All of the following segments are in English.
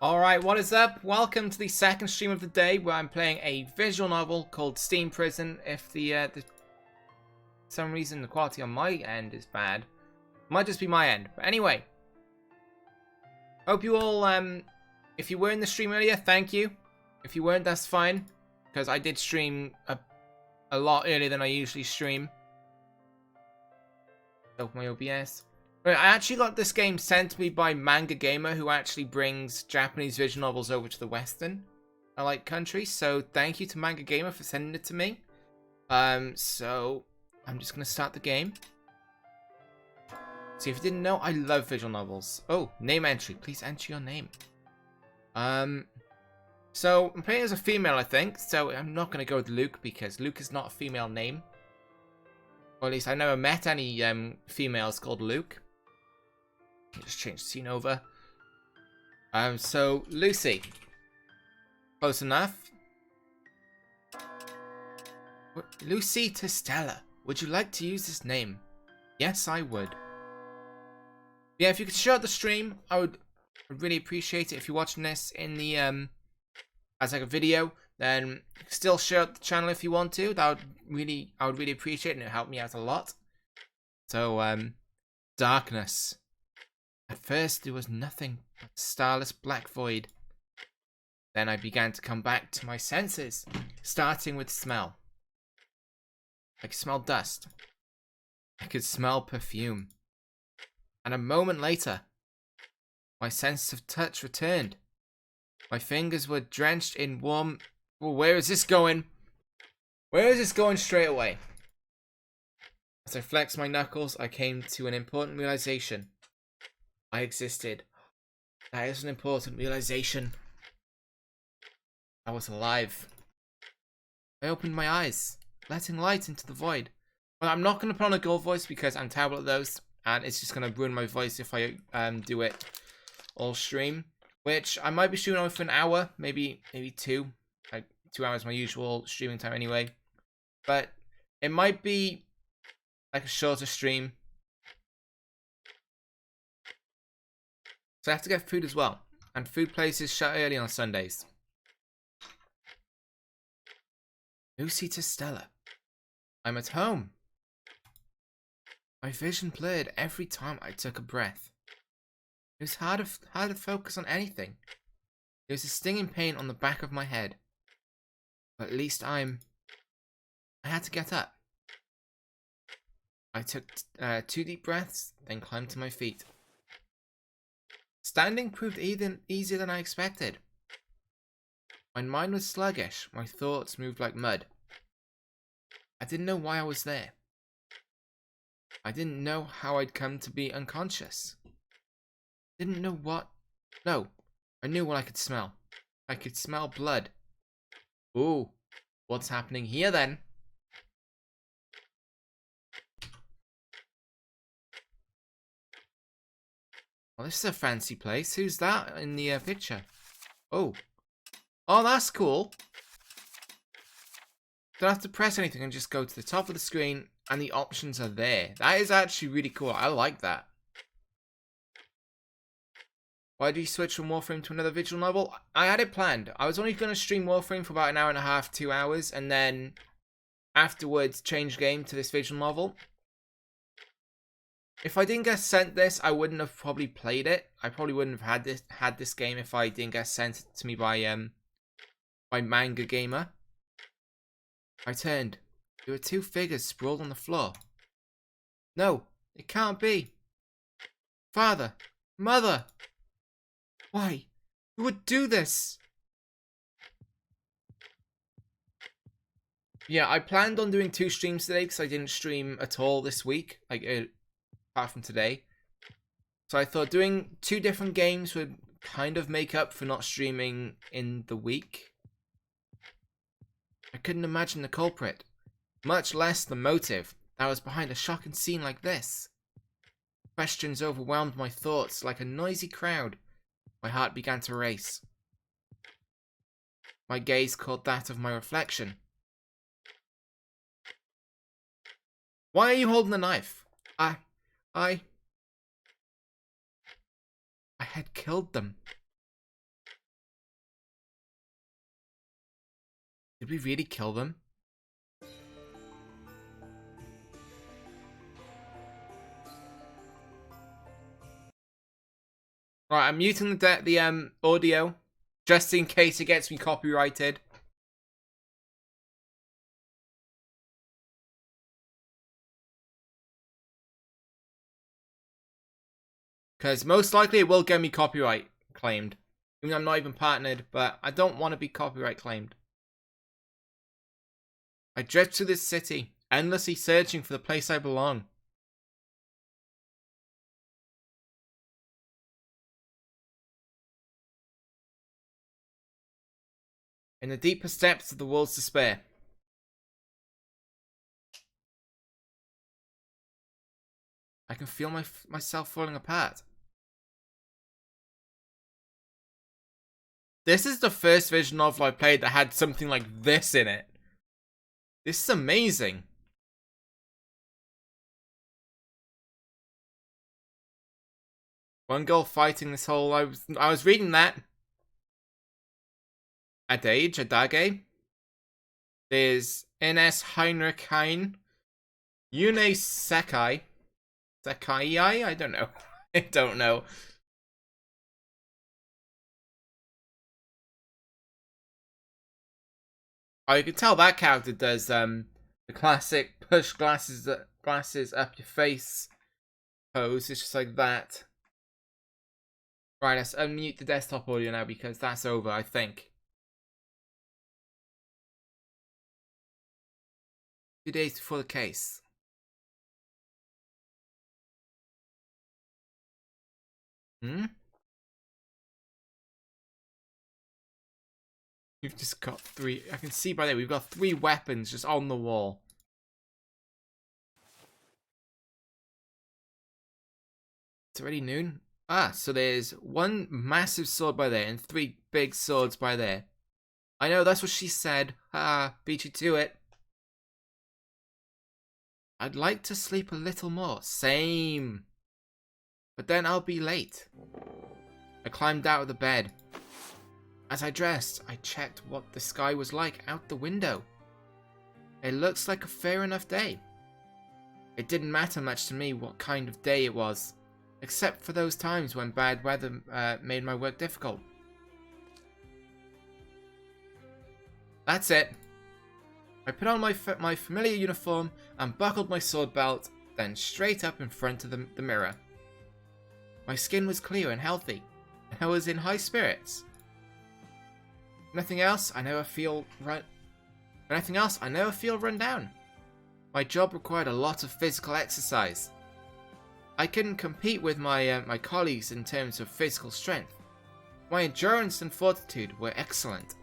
Alright, what is up? Welcome to the second stream of the day where I'm playing a visual novel called Steam Prison. If for some reason the quality on my end is bad, it might just be my end. But anyway, hope you all, if you were in the stream earlier, thank you. If you weren't, that's fine, because I did stream a lot earlier than I usually stream. Open my OBS. Right, I actually got this game sent to me by Manga Gamer, who actually brings Japanese visual novels over to the Western countries. So thank you to Manga Gamer for sending it to me. So I'm just gonna start the game. See, if you didn't know, I love visual novels. Oh, name entry. Please enter your name. So I'm playing as a female, I think. So I'm not gonna go with Luke because Luke is not a female name. Or at least I never met any females called Luke. Just change the scene over. So Lucy. Close enough. Lucy to Stella. Would you like to use this name? Yes, I would. Yeah, if you could share the stream, I would really appreciate it. If you're watching this in the as like a video, then still share the channel if you want to. I would really appreciate it, and it helped me out a lot. So darkness. At first, there was nothing but starless black void. Then I began to come back to my senses, starting with smell. I could smell dust. I could smell perfume. And a moment later, my sense of touch returned. My fingers were drenched in warm... Well, where is this going? Where is this going straight away? As I flexed my knuckles, I came to an important realization. I existed. That is an important realization. I was alive. I opened my eyes, letting light into the void. Well, I'm not going to put on a gold voice because I'm terrible at those, and it's just going to ruin my voice if I do it all stream. Which I might be streaming on for an hour, maybe 2. Like 2 hours, my usual streaming time anyway. But it might be like a shorter stream. So I have to get food as well. And food places shut early on Sundays. Lucy to Stella. I'm at home. My vision blurred every time I took a breath. It was hard to focus on anything. There was a stinging pain on the back of my head. But at least I had to get up. I took 2 deep breaths, then climbed to my feet. Standing proved even easier than I expected. My mind was sluggish, my thoughts moved like mud. I didn't know why I was there. I didn't know how I'd come to be unconscious. Didn't know what... No, I knew what I could smell. I could smell blood. Ooh, what's happening here then? Well, this is a fancy place. Who's that in the picture? Oh. Oh, that's cool. Don't have to press anything and just go to the top of the screen and the options are there. That is actually really cool. I like that. Why do you switch from Warframe to another visual novel? I had it planned. I was only going to stream Warframe for about an hour and a half, 2 hours, and then afterwards change game to this visual novel. If I didn't get sent this, I wouldn't have probably played it. I probably wouldn't have had this game if I didn't get sent it to me by Manga Gamer. I turned. There were 2 figures sprawled on the floor. No, it can't be. Father, Mother. Why? Who would do this? Yeah, I planned on doing 2 streams today because I didn't stream at all this week. Apart from today. So I thought doing 2 different games would kind of make up for not streaming in the week. I couldn't imagine the culprit, much less the motive that was behind a shocking scene like this. Questions overwhelmed my thoughts like a noisy crowd. My heart began to race. My gaze caught that of my reflection. Why are you holding the knife? I had killed them. Did we really kill them? Right, I'm muting the audio just in case it gets me copyrighted. Because most likely it will get me copyright claimed. Even though I'm not even partnered, but I don't want to be copyright claimed. I drift through this city, endlessly searching for the place I belong. In the deepest depths of the world's despair. I can feel myself falling apart. This is the first visual novel I played that had something like this in it. This is amazing. One girl fighting this whole... I was reading that. Adage. There's Ines Heinrich Hein. Yune Sekai. Sekai? I don't know. I don't know. Oh, you can tell that character does the classic push glasses up your face pose. It's just like that. Right, let's unmute the desktop audio now because that's over, I think. 2 days before the case. We've just got 3. I can see by there, we've got 3 weapons just on the wall. It's already noon. Ah, so there's 1 massive sword by there and 3 big swords by there. I know, that's what she said. Ah, beat you to it. I'd like to sleep a little more. Same. But then I'll be late. I climbed out of the bed. As I dressed, I checked what the sky was like out the window. It looks like a fair enough day. It didn't matter much to me what kind of day it was, except for those times when bad weather made my work difficult. That's it. I put on my familiar uniform and buckled my sword belt, then straight up in front of the mirror. My skin was clear and healthy, and I was in high spirits. Nothing else, I never feel run down. My job required a lot of physical exercise. I couldn't compete with my colleagues in terms of physical strength. My endurance and fortitude were excellent.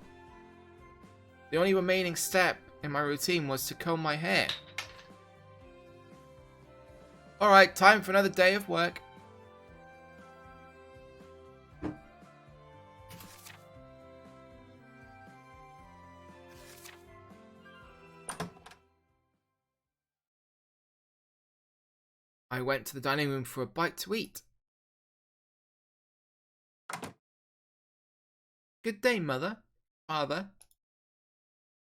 The only remaining step in my routine was to comb my hair. Alright, time for another day of work. I went to the dining room for a bite to eat. Good day, Mother. Father.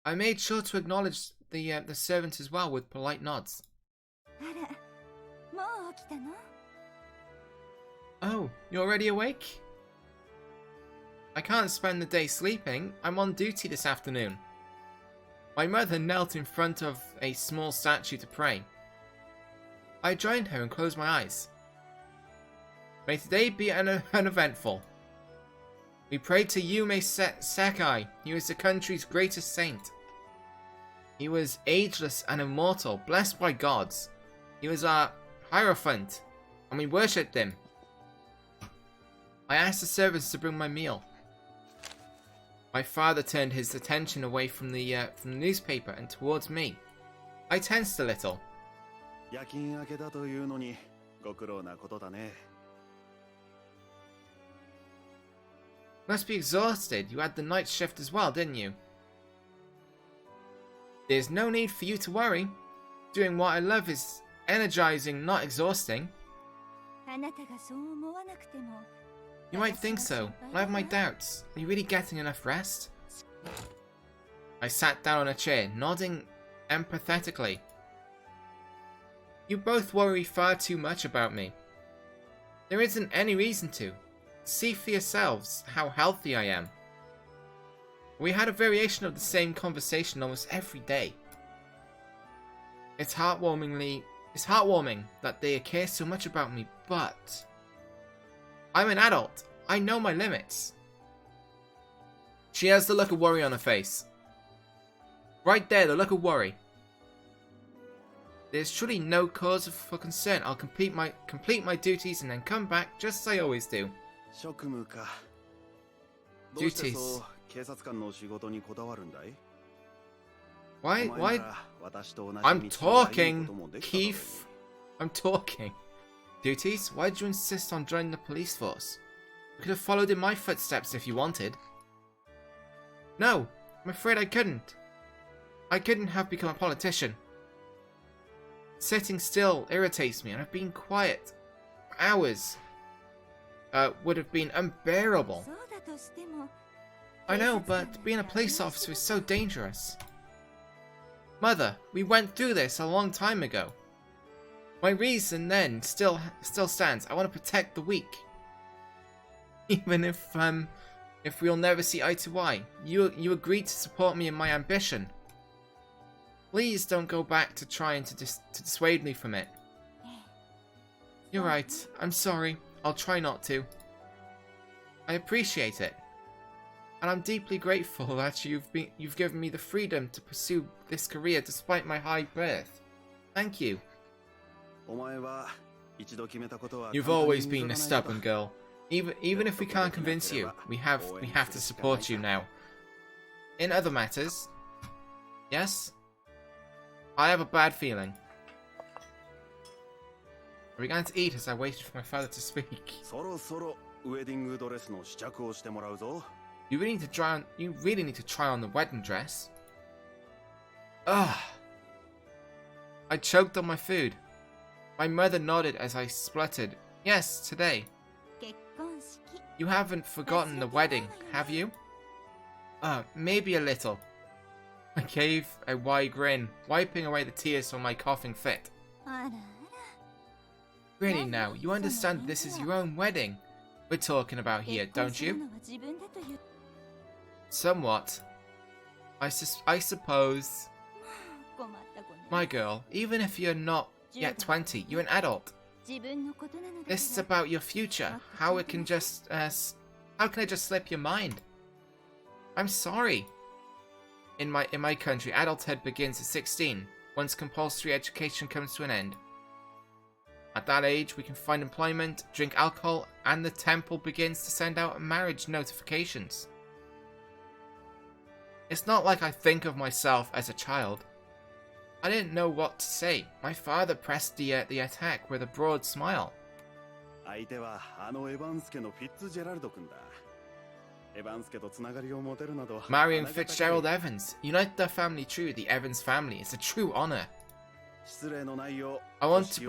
I made sure to acknowledge the servants as well with polite nods. Oh, you're already awake? I can't spend the day sleeping. I'm on duty this afternoon. My mother knelt in front of a small statue to pray. I joined her and closed my eyes. May today be uneventful. We prayed to Yume Sekai. He was the country's greatest saint. He was ageless and immortal, blessed by gods. He was our hierophant, and we worshipped him. I asked the servants to bring my meal. My father turned his attention away from the newspaper and towards me. I tensed a little. Must be exhausted. You had the night shift as well, didn't you? There's no need for you to worry. Doing what I love is energizing, not exhausting. You might think so, but I have my doubts. Are you really getting enough rest? I sat down on a chair, nodding empathetically. You both worry far too much about me. There isn't any reason to. See for yourselves how healthy I am. We had a variation of the same conversation almost every day. It's heartwarming that they care so much about me, but I'm an adult. I know my limits. She has the look of worry on her face. Right there, the look of worry. There's truly no cause for concern. I'll complete my duties and then come back just as I always do. Duties. Why? I'm talking, Keith. I'm talking. Duties? Why did you insist on joining the police force? You could have followed in my footsteps if you wanted. No, I'm afraid I couldn't. I couldn't have become a politician. Sitting still irritates me, and I've been quiet for hours. Would have been unbearable. I know, but being a police officer is so dangerous. Mother, we went through this a long time ago. My reason then still stands. I want to protect the weak. Even if we'll never see eye to eye, you agreed to support me in my ambition. Please don't go back to trying to dissuade me from it. You're right. I'm sorry. I'll try not to. I appreciate it. And I'm deeply grateful that you've given me the freedom to pursue this career despite my high birth. Thank you. You've always been a stubborn girl. Even if we can't convince you, we have to support you now. In other matters, yes? I have a bad feeling. Are we going to eat as I waited for my father to speak? You really need to try on the wedding dress. Ugh. I choked on my food. My mother nodded as I spluttered. Yes, today. You haven't forgotten the wedding, have you? Maybe a little. I gave a wide grin, wiping away the tears from my coughing fit. Really now, you understand this is your own wedding we're talking about here, don't you? Somewhat. I suppose. My girl, even if you're not yet 20, you're an adult. This is about your future. How can it just slip your mind? I'm sorry. In my country, adulthood begins at 16, once compulsory education comes to an end. At that age, we can find employment, drink alcohol, and the temple begins to send out marriage notifications. It's not like I think of myself as a child. I didn't know what to say. My father pressed the attack with a broad smile. Marrying Fitzgerald Evans. Unite the family true, the Evans family. It's a true honor. I want to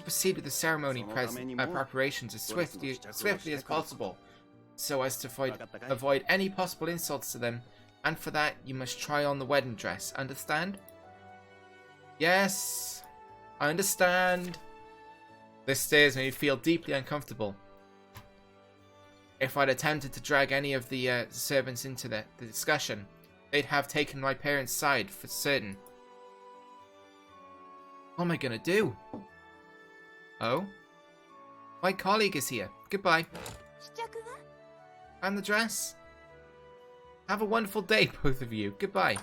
proceed with the ceremony preparations as swiftly as possible, so as to avoid any possible insults to them, and for that you must try on the wedding dress. Understand? Yes, I understand. This stares made me feel deeply uncomfortable. If I'd attempted to drag any of the servants into the discussion, they'd have taken my parents' side for certain. What am I gonna do? Oh? My colleague is here. Goodbye. And the dress? Have a wonderful day, both of you. Goodbye.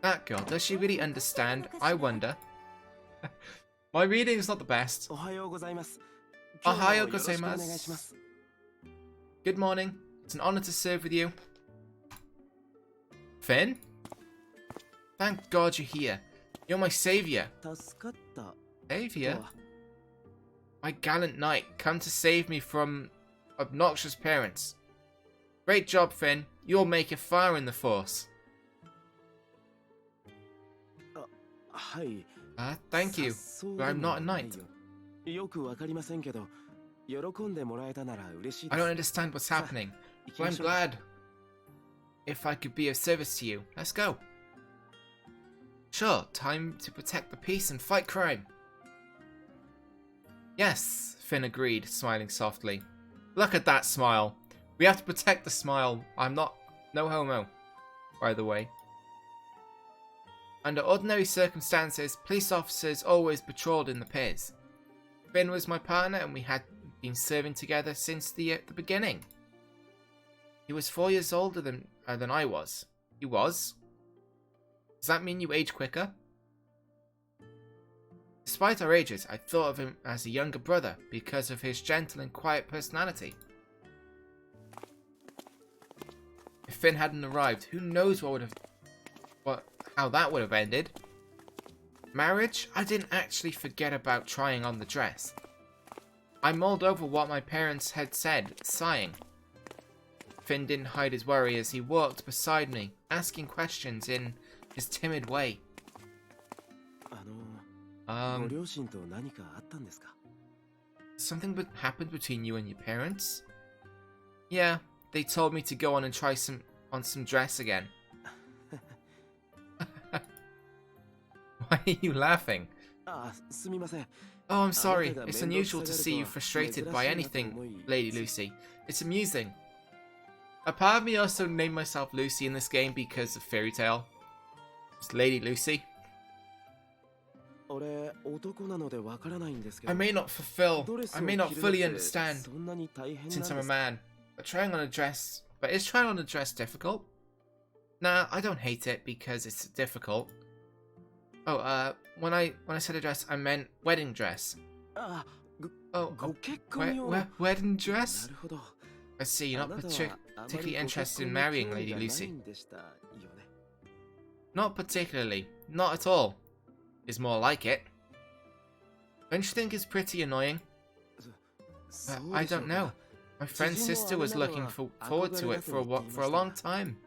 That girl, does she really understand? I wonder. My reading is not the best. Ohayo gozaimasu. Good morning. It's an honor to serve with you. Finn? Thank God you're here. You're my savior. Savior? My gallant knight, come to save me from obnoxious parents. Great job, Finn. You'll make it far in the force. Thank you, but I'm not a knight. I don't understand what's happening, but I'm glad. if I could be of service to you. Let's go. Sure, time to protect the peace and fight crime. Yes, Finn agreed, smiling softly. Look at that smile. We have to protect the smile. I'm not... no homo, by the way. Under ordinary circumstances, police officers always patrolled in the piers. Finn was my partner and we had been serving together since the beginning. He was 4 years older than I was. He was? Does that mean you age quicker? Despite our ages, I thought of him as a younger brother because of his gentle and quiet personality. If Finn hadn't arrived, who knows how that would have ended. Marriage? I didn't actually forget about trying on the dress. I mulled over what my parents had said, sighing. Finn didn't hide his worry as he walked beside me, asking questions in his timid way. Something happened between you and your parents? Yeah, they told me to go on and try some dress again. Why are you laughing? Oh, I'm sorry. It's unusual to see you frustrated by anything, Lady Lucy. It's amusing. A part of me also named myself Lucy in this game because of Fairy Tale. It's Lady Lucy. I may not fully understand since I'm a man, but is trying on a dress difficult? Nah, I don't hate it because it's difficult. Oh, when I said a dress, I meant wedding dress. Wedding dress? I see, you're not particularly interested in marrying Lady Lucy. Not particularly. Not at all. Is more like it. Don't you think it's pretty annoying? I don't know. My friend's sister was looking forward to it for a long time.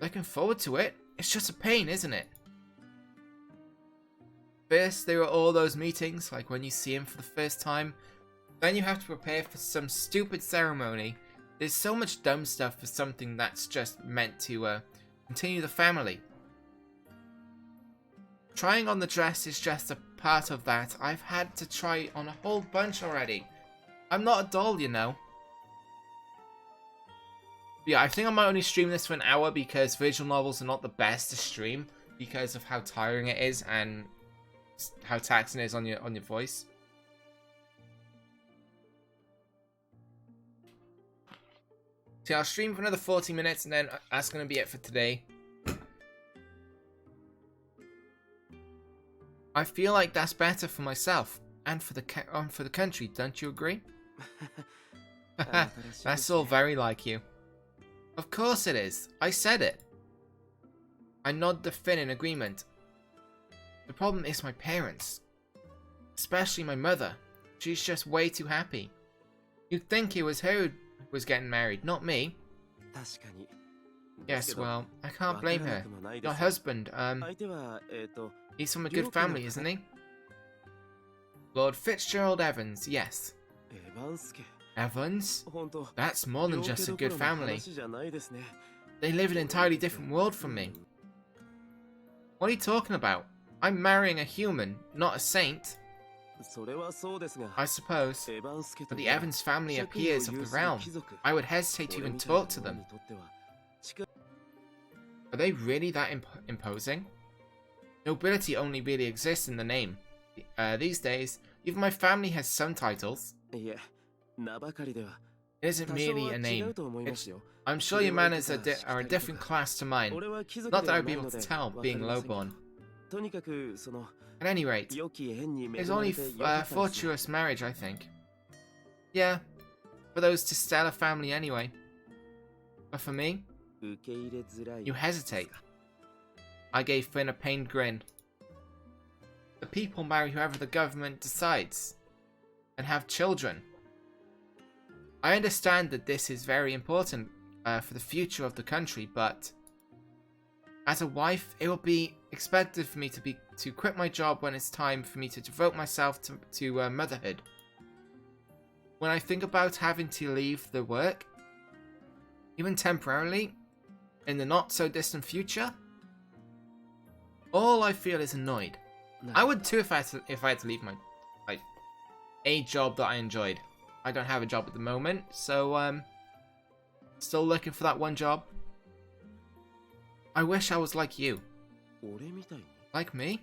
Looking forward to it? It's just a pain, isn't it? First, there are all those meetings, like when you see him for the first time. Then you have to prepare for some stupid ceremony. There's so much dumb stuff for something that's just meant to continue the family. Trying on the dress is just a part of that. I've had to try on a whole bunch already. I'm not a doll, you know. Yeah, I think I might only stream this for an hour because visual novels are not the best to stream because of how tiring it is and how taxing it is on your voice. So I'll stream for another 40 minutes and then that's going to be it for today. I feel like that's better for myself and for the country, don't you agree? That's all very like you. Of course it is. I said it. I nod to Finn in agreement. The problem is my parents. Especially my mother. She's just way too happy. You'd think it was her who was getting married, not me. Yes, well, I can't blame her. Your husband, he's from a good family, isn't he? Lord Fitzgerald Evans, yes. Evans? That's more than just a good family. They live in an entirely different world from me. What are you talking about? I'm marrying a human, not a saint. I suppose, but the Evans family are peers of the realm. I would hesitate to even talk to them. Are they really that imposing? Nobility only really exists in the name. These days, even my family has some titles. It isn't merely a name. I'm sure your manners are a different class to mine. Not that I would be able to tell, being lowborn. At any rate, it's only fortuitous marriage, I think. Yeah, for those Testella family anyway. But for me, you hesitate. I gave Finn a pained grin. The people marry whoever the government decides, and have children. I understand that this is very important for the future of the country, but as a wife, it will be expected for me to quit my job when it's time for me to devote myself to motherhood. When I think about having to leave the work, even temporarily, in the not-so-distant future? All I feel is annoyed. I would too if I had to leave my, like, a job that I enjoyed. I don't have a job at the moment, so, still looking for that one job. I wish I was like you. Like me?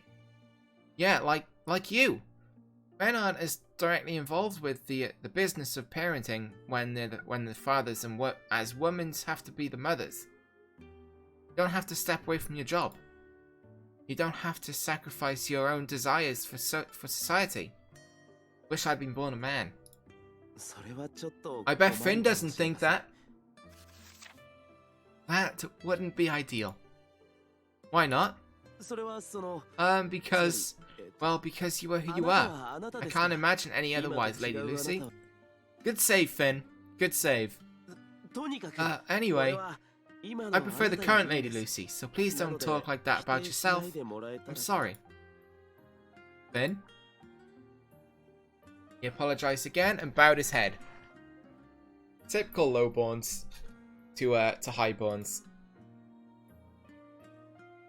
Yeah, like you. Men aren't as directly involved with the business of parenting when the fathers and as women have to be the mothers. You don't have to step away from your job. You don't have to sacrifice your own desires for society. Wish I'd been born a man. I bet Finn doesn't think that. That wouldn't be ideal. Why not? Because you are who you are. I can't imagine any otherwise, Lady Lucy. Good save, Finn. Good save. Anyway, I prefer the current Lady Lucy, so please don't talk like that about yourself. I'm sorry. Finn? He apologized again and bowed his head. Typical lowborns to highborns.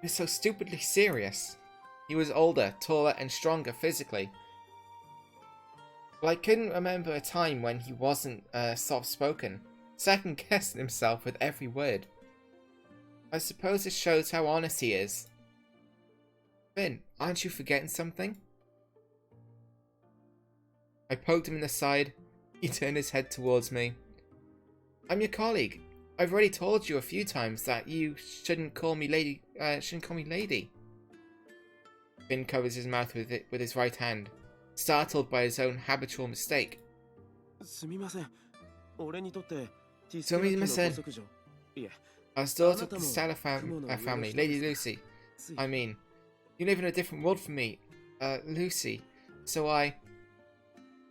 He was so stupidly serious. He was older, taller, and stronger physically. But I couldn't remember a time when he wasn't soft-spoken, second-guessing himself with every word. I suppose it shows how honest he is. Finn, aren't you forgetting something? I poked him in the side. He turned his head towards me. I'm your colleague. I've already told you a few times that you shouldn't call me lady. Finn covers his mouth with his right hand, startled by his own habitual mistake. Sumimasen. I was daughter of the Stella family, Lady Lucy. I mean, you live in a different world from me, Lucy. So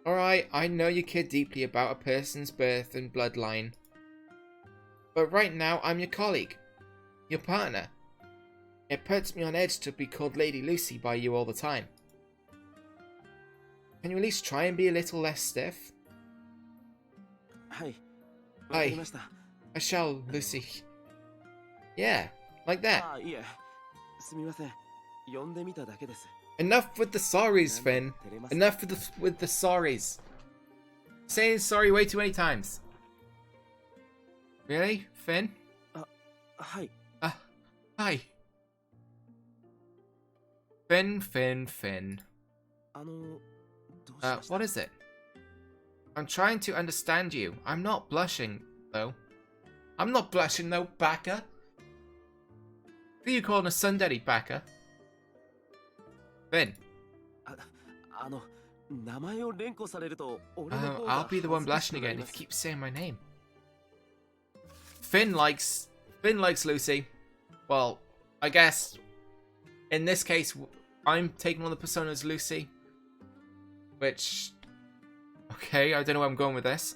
Alright, I know you care deeply about a person's birth and bloodline. But right now, I'm your colleague. Your partner. It puts me on edge to be called Lady Lucy by you all the time. Can you at least try and be a little less stiff? Hi. I shall, Lucy. Yeah, like that. Enough with the sorries, Finn. Enough with the sorries. Saying sorry way too many times. Really, Finn? Hi. Hi. Finn. What is it? I'm trying to understand you. I'm not blushing, though. Baka. Who are you calling a sundaddy, Baka? Finn. I'll be the one blushing again if you keep saying my name. Finn likes Lucy. Well, I guess in this case I'm taking on the persona as Lucy. Which, okay, I don't know where I'm going with this.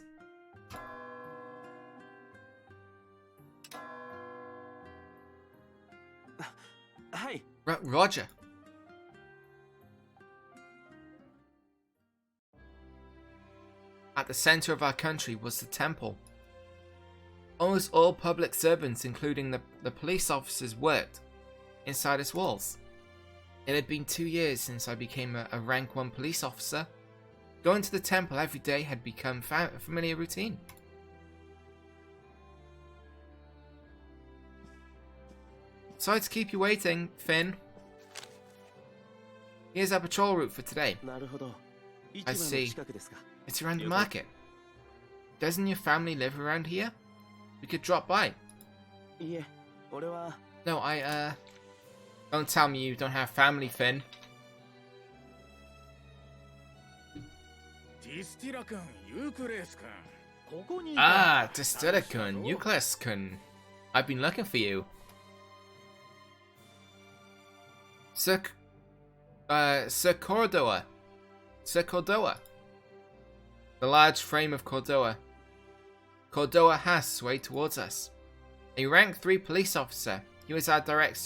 Hey, Roger. At the center of our country was the temple. Almost all public servants, including the police officers, worked inside its walls. It had been 2 years since I became a rank 1 police officer. Going to the temple every day had become a familiar routine. Sorry to keep you waiting, Finn. Here's our patrol route for today. I see. It's around the market. Doesn't your family live around here? We could drop by. No, don't tell me you don't have family, Finn. Ah, Distilla-kun, Euclid-kun. I've been looking for you. Sir Cordoa. The large frame of Cordoa. Cordoa has swayed towards us. A rank 3 police officer. He was our direct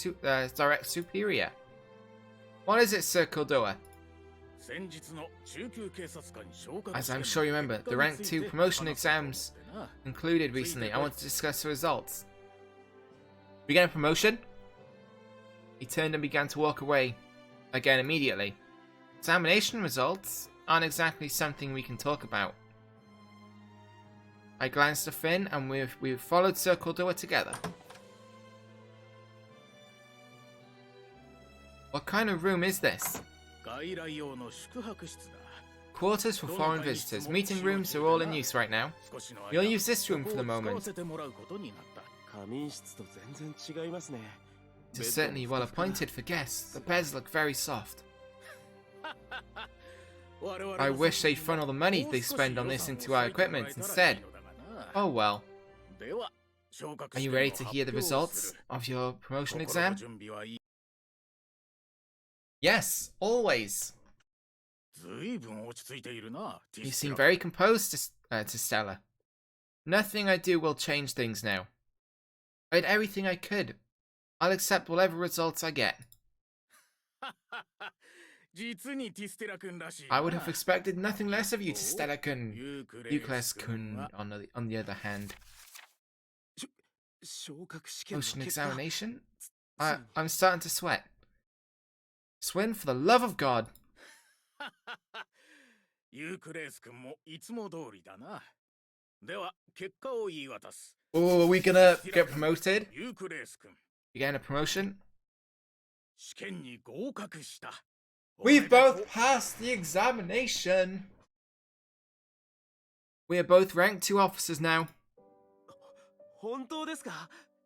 superior. What is it, Sir Cordoa? As I'm sure you remember, the Rank 2 promotion exams concluded recently. I want to discuss the results. We get a promotion? He turned and began to walk away again immediately. Examination results aren't exactly something we can talk about. I glanced at Finn and we followed Sir Cordua together. What kind of room is this? Quarters for foreign visitors. Meeting rooms are all in use right now. We'll use this room for the moment. It is certainly well appointed for guests. The beds look very soft. I wish they'd funnel the money they spend on this into our equipment instead. Oh well. Are you ready to hear the results of your promotion exam? Yes, always. You seem very composed to Stella. Nothing I do will change things now. I did everything I could. I'll accept whatever results I get. I would have expected nothing less of you, Stella-kun. Euclid-kun, on the other hand. Motion examination? I'm starting to sweat. Swin, for the love of God. Oh, are we gonna get promoted? You getting a promotion? We've both passed the examination. We are both ranked 2 officers now.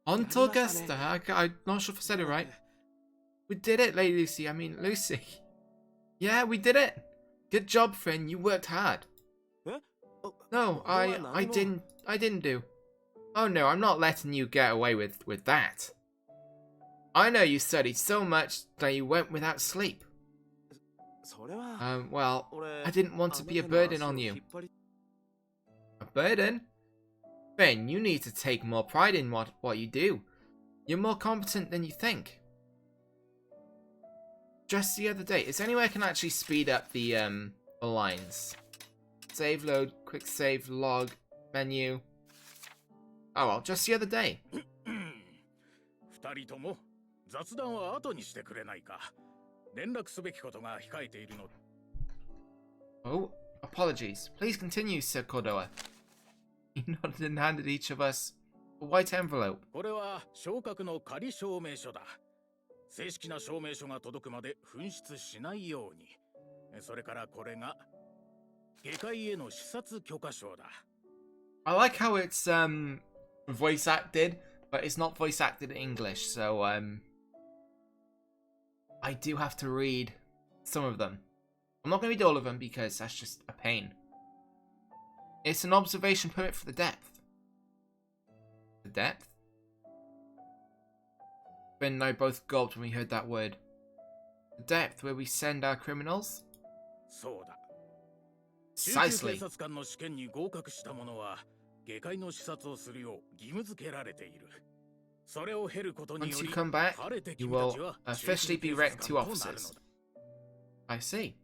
Ontogasta? I'm not sure if I said it right. We did it, Lady Lucy. I mean, Lucy. Yeah, we did it. Good job, friend. You worked hard. No, I didn't do. Oh no, I'm not letting you get away with that. I know you studied so much that you went without sleep. Well, I didn't want to be a burden on you. A burden? Ben, you need to take more pride in what you do. You're more competent than you think. Just the other day, is there any way I can actually speed up the lines? Save, load, quick save, log, menu. Oh well, just the other day. Oh, apologies. Please continue, Sir Cordua. He nodded and handed each of us a white envelope. I like how it's voice acted, but it's not voice acted in English, so I do have to read some of them. I'm not going to read all of them because that's just a pain. It's an observation permit for the depth. The depth? Ben and I both gulped when we heard that word. The depth where we send our criminals? Precisely. Once you come back, you will officially be ranked 2 officers. I see.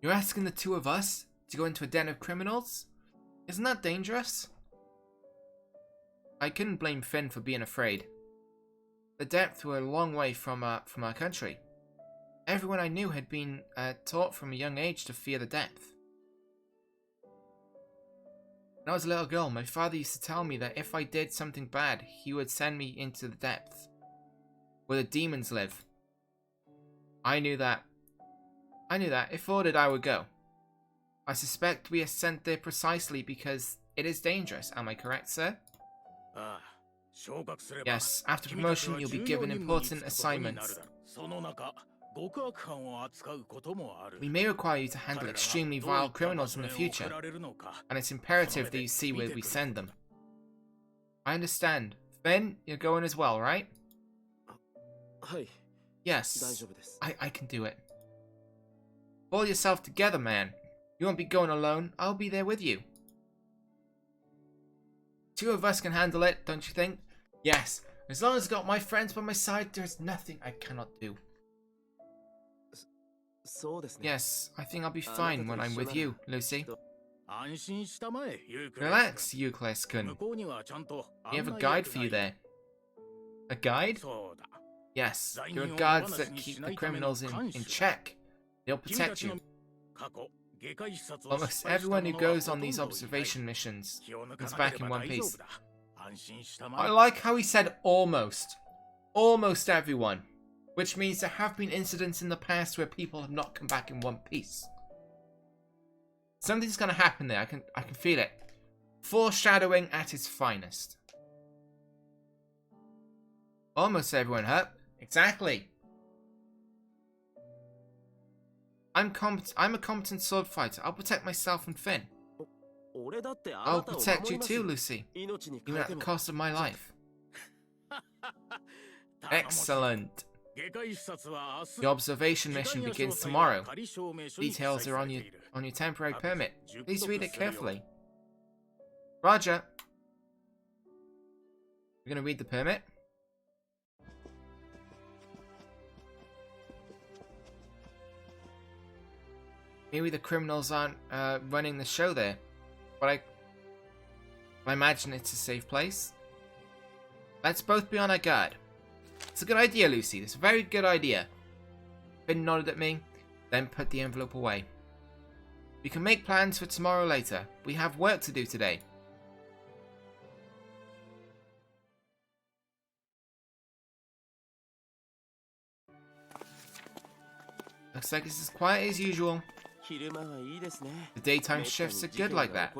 You're asking the 2 of us to go into a den of criminals? Isn't that dangerous? I couldn't blame Finn for being afraid. The depth were a long way from our country. Everyone I knew had been taught from a young age to fear the depth. When I was a little girl, my father used to tell me that if I did something bad, he would send me into the depth, where the demons live. I knew that. If ordered, I would go. I suspect we are sent there precisely because it is dangerous. Am I correct, sir? Yes, after promotion, you'll be given important assignments. We may require you to handle extremely vile criminals in the future, and it's imperative that you see where we send them. I understand. Finn, you're going as well, right? Yes, I can do it. Pull yourself together, man. You won't be going alone. I'll be there with you. 2 of us can handle it, don't you think? Yes, As long as I've got my friends by my side, there is nothing I cannot do. Yes, I think I'll be fine when I'm with you, Lucy. Relax, Euclid-kun. We have a guide for you there. A guide? Yes, there are guards that keep the criminals in check. They'll protect you. Almost everyone who goes on these observation missions comes back in one piece. I like how he said almost. Almost everyone. Which means there have been incidents in the past where people have not come back in one piece. Something's gonna happen there. I can feel it. Foreshadowing at its finest. Almost everyone hurt. Exactly. I'm a competent sword fighter. I'll protect myself and Finn. I'll protect you too, Lucy. Even at the cost of my life. Excellent. The observation mission begins tomorrow. Details are on your temporary permit. Please read it carefully. Roger. We're gonna read the permit. Maybe the criminals aren't running the show there, but I imagine it's a safe place. Let's both be on our guard. It's a good idea, Lucy. It's a very good idea. Finn nodded at me, then put the envelope away. We can make plans for tomorrow later. We have work to do today. Looks like it's as quiet as usual. The daytime shifts are good like that.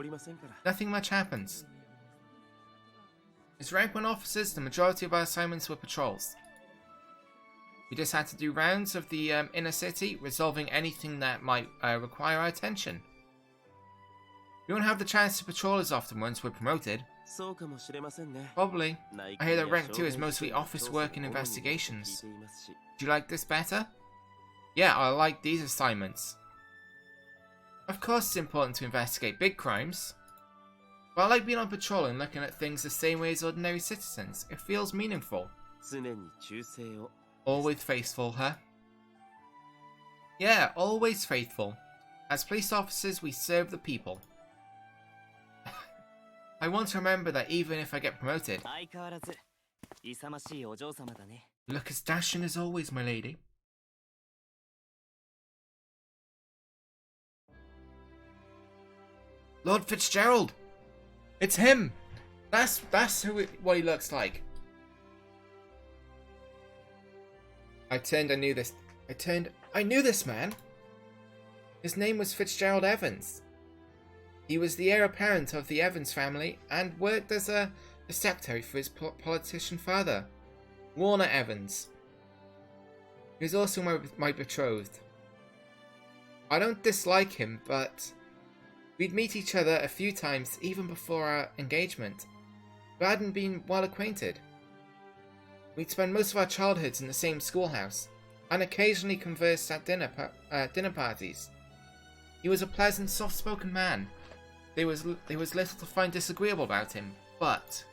Nothing much happens. As rank 1 officers, the majority of our assignments were patrols. We just had to do rounds of the inner city, resolving anything that might require our attention. We won't have the chance to patrol as often once we're promoted. Probably. I hear that rank 2 is mostly office work and investigations. Do you like this better? Yeah, I like these assignments. Of course it's important to investigate big crimes. But I like being on patrol and looking at things the same way as ordinary citizens. It feels meaningful. Always faithful, huh? Yeah, always faithful. As police officers, we serve the people. I want to remember that even if I get promoted. You look as dashing as always, my lady. Lord Fitzgerald! It's him! That's what he looks like. I knew this. I knew this man! His name was Fitzgerald Evans. He was the heir apparent of the Evans family and worked as a secretary for his politician father, Warner Evans. He was also my betrothed. I don't dislike him, but we'd meet each other a few times even before our engagement. We hadn't been well acquainted. We'd spend most of our childhoods in the same schoolhouse, and occasionally conversed at dinner parties. He was a pleasant, soft-spoken man. There was little to find disagreeable about him, but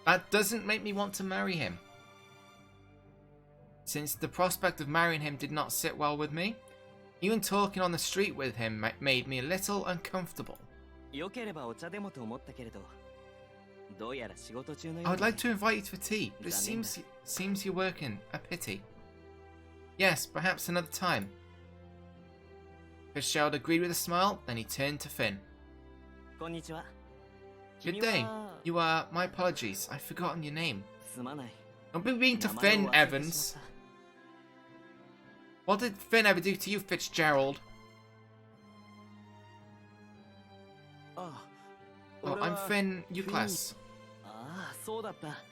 that doesn't make me want to marry him. Since the prospect of marrying him did not sit well with me, even talking on the street with him made me a little uncomfortable. I would like to invite you for tea, but it seems you're working. A pity. Yes, perhaps another time. Fitzgerald agreed with a smile, then he turned to Finn. Good day. You are... My apologies, I've forgotten your name. Don't be mean to Finn, Evans. What did Finn ever do to you, Fitzgerald? Oh, I'm Finn Euclid.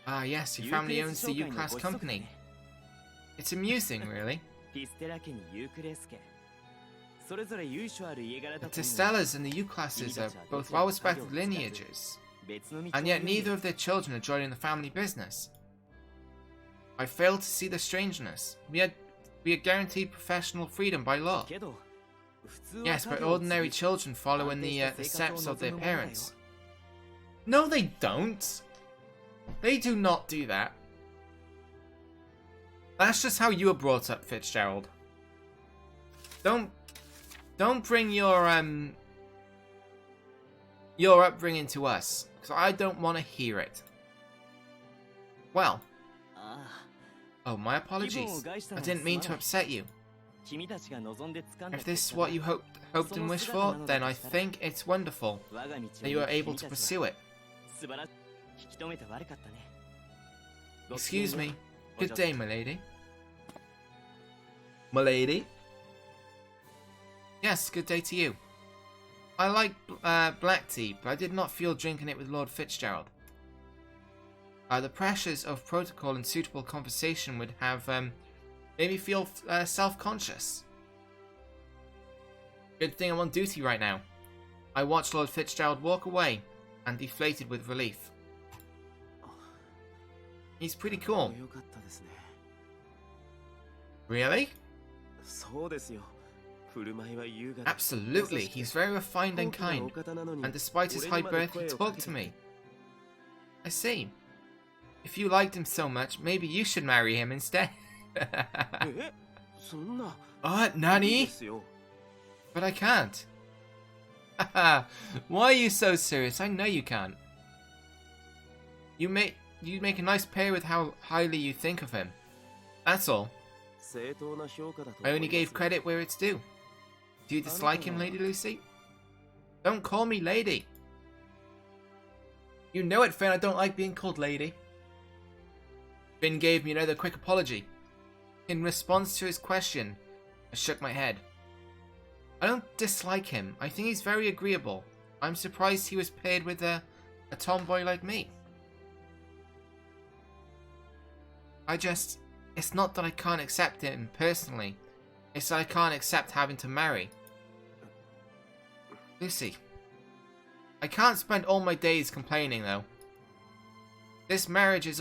Ah, yes, your family owns the Euclid company. It's amusing, really. The Testellas and the Euclids are both well-respected lineages, and yet neither of their children are joining the family business. I fail to see the strangeness. We are guaranteed professional freedom by law. Yes, but ordinary children follow in the steps of their parents. No, they don't! They do not do that. That's just how you were brought up, Fitzgerald. Don't bring your upbringing to us, because I don't want to hear it. Well. Oh, my apologies. I didn't mean to upset you. If this is what you hoped and wished for, then I think it's wonderful that you were able to pursue it. Excuse me. Good day, milady. Milady? Yes, good day to you. I like black tea, but I did not feel drinking it with Lord Fitzgerald. The pressures of protocol and suitable conversation would have made me feel self-conscious. Good thing I'm on duty right now. I watched Lord Fitzgerald walk away and deflated with relief. He's pretty cool. Really? Absolutely, he's very refined and kind, and despite his high birth, he talked to me. I see. If you liked him so much, maybe you should marry him instead. Nani? But I can't. Why are you so serious? I know you can't. You make a nice pair with how highly you think of him. That's all. I only gave credit where it's due. Do you dislike him, Lady Lucy? Don't call me lady. You know it, Finn. I don't like being called lady. Finn gave me another quick apology. In response to his question, I shook my head. I don't dislike him. I think he's very agreeable. I'm surprised he was paired with a tomboy like me. It's not that I can't accept him personally. It's that I can't accept having to marry. Lucy. I can't spend all my days complaining, though. This marriage is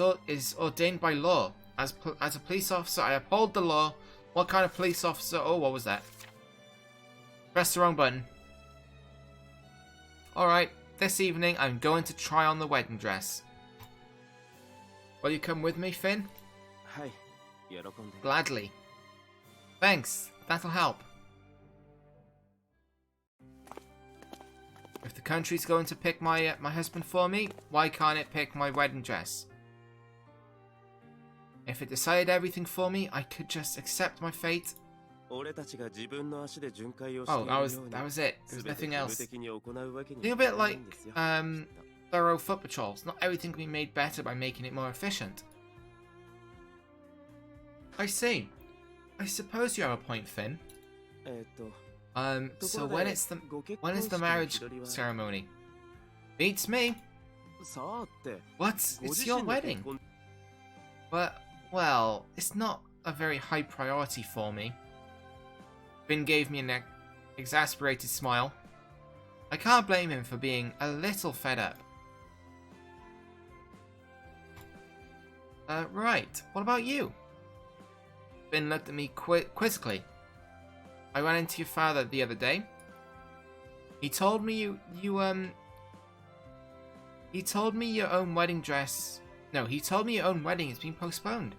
ordained by law. As a police officer, I uphold the law. What kind of police officer? Oh, what was that? Press the wrong button. Alright, this evening I'm going to try on the wedding dress. Will you come with me, Finn? Gladly. Thanks, that'll help. If the country's going to pick my husband for me, why can't it pick my wedding dress? If it decided everything for me, I could just accept my fate. Oh, that was it. There was nothing else. Think a bit like thorough foot patrols. Not everything can be made better by making it more efficient. I see. I suppose you have a point, Finn. So when is the marriage ceremony? Beats me. What? It's your wedding. Well, it's not a very high priority for me. Finn gave me an exasperated smile. I can't blame him for being a little fed up. Right. What about you? Finn looked at me quizzically. I ran into your father the other day. He told me He told me your own wedding dress... No, he told me your own wedding has been postponed.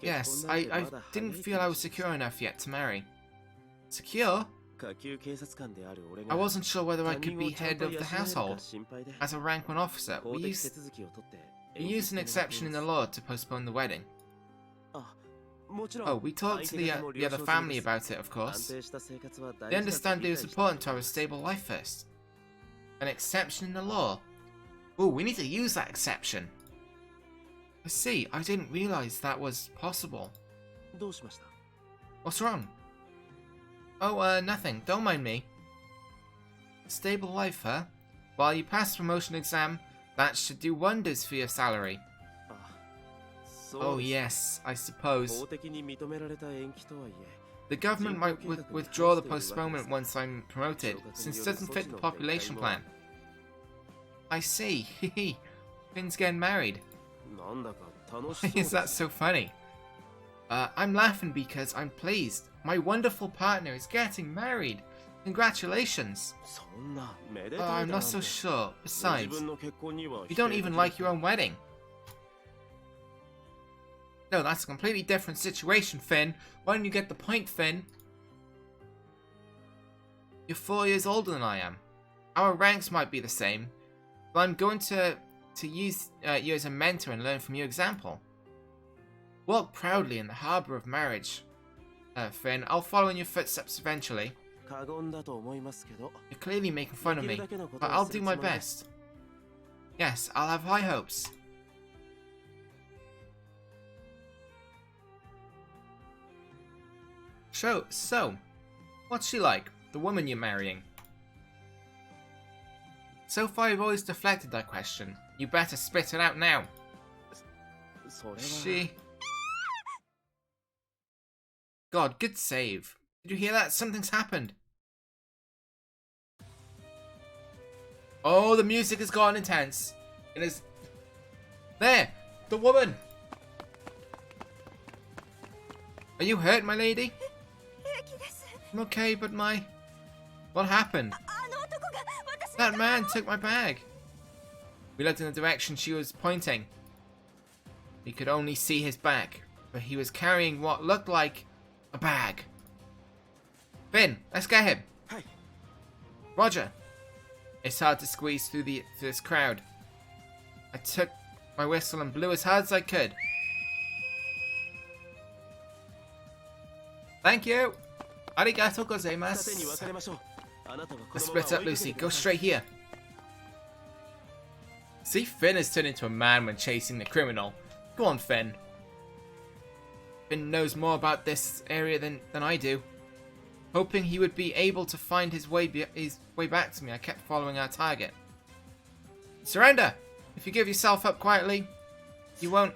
Yes, I didn't feel I was secure enough yet to marry. Secure? I wasn't sure whether I could be head of the household. As a rank 1 officer, we used an exception in the law to postpone the wedding. Oh, we talked to the other family about it, of course. They understand it was important to have a stable life first. An exception in the law? Ooh, we need to use that exception. I see, I didn't realize that was possible. What's wrong? Oh, nothing. Don't mind me. Stable life, huh? While you pass the promotion exam, that should do wonders for your salary. Oh yes, I suppose. The government might withdraw the postponement once I'm promoted, since it doesn't fit the population plan. I see. Hehe. Finn's getting married. Why is that so funny? I'm laughing because I'm pleased. My wonderful partner is getting married. Congratulations. Oh, I'm not so sure. Besides, you don't even like your own wedding. No, that's a completely different situation, Finn. Why don't you get the point, Finn? You're 4 years older than I am. Our ranks might be the same, but I'm going to use you as a mentor and learn from your example. Walk proudly in the harbour of marriage. Finn, I'll follow in your footsteps eventually. You're clearly making fun of me, but I'll do my best. Yes, I'll have high hopes. So, what's she like, the woman you're marrying? So far you've always deflected that question. You better spit it out now. She... God, good save. Did you hear that? Something's happened. Oh, the music has gotten intense. It is... There! The woman! Are you hurt, my lady? I'm okay, but my... What happened? That man took my bag. We looked in the direction she was pointing. We could only see his back, but he was carrying what looked like a bag. Finn, let's get him. Hey. Roger. It's hard to squeeze through this crowd. I took my whistle and blew as hard as I could. Thank you. Arigato gozaimasu. Let's split up, Lucy. Go straight here. See, Finn has turned into a man when chasing the criminal. Go on, Finn. Finn knows more about this area than I do. Hoping he would be able to find his way back to me, I kept following our target. Surrender! If you give yourself up quietly, you won't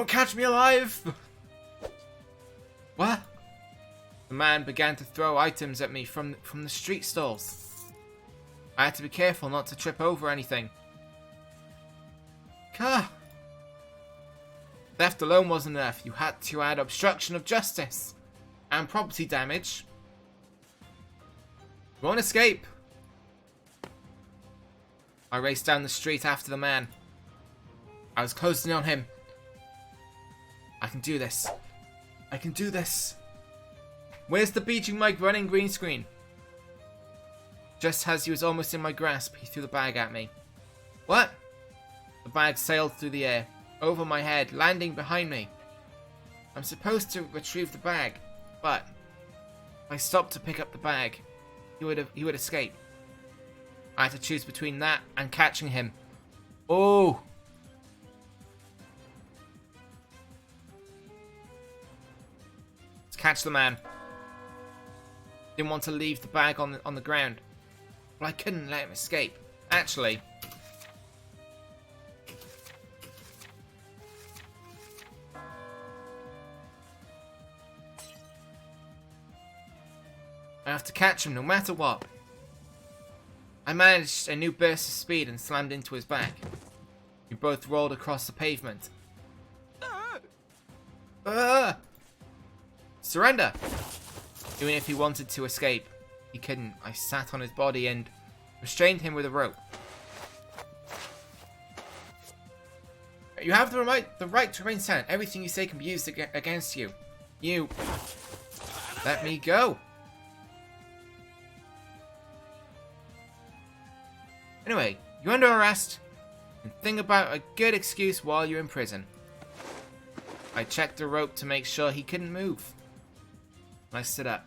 catch me alive! What? The man began to throw items at me from the street stalls. I had to be careful not to trip over anything. Theft alone wasn't enough. You had to add obstruction of justice and property damage. You won't escape. I raced down the street after the man. I was closing on him. I can do this. I can do this. Where's the beaching Mike running green screen? Just as he was almost in my grasp, he threw the bag at me. What? The bag sailed through the air, over my head, landing behind me. I'm supposed to retrieve the bag, but if I stopped to pick up the bag, he would escape. I had to choose between that and catching him. Oh! Let's catch the man. Didn't want to leave the bag on the ground, but I couldn't let him escape. Actually, I have to catch him no matter what. I managed a new burst of speed and slammed into his back. We both rolled across the pavement. Surrender! Even if he wanted to escape, he couldn't. I sat on his body and restrained him with a rope. You have the right to remain silent. Everything you say can be used against you. You... Let me go. Anyway, you're under arrest, and think about a good excuse while you're in prison. I checked the rope to make sure he couldn't move. I stood up.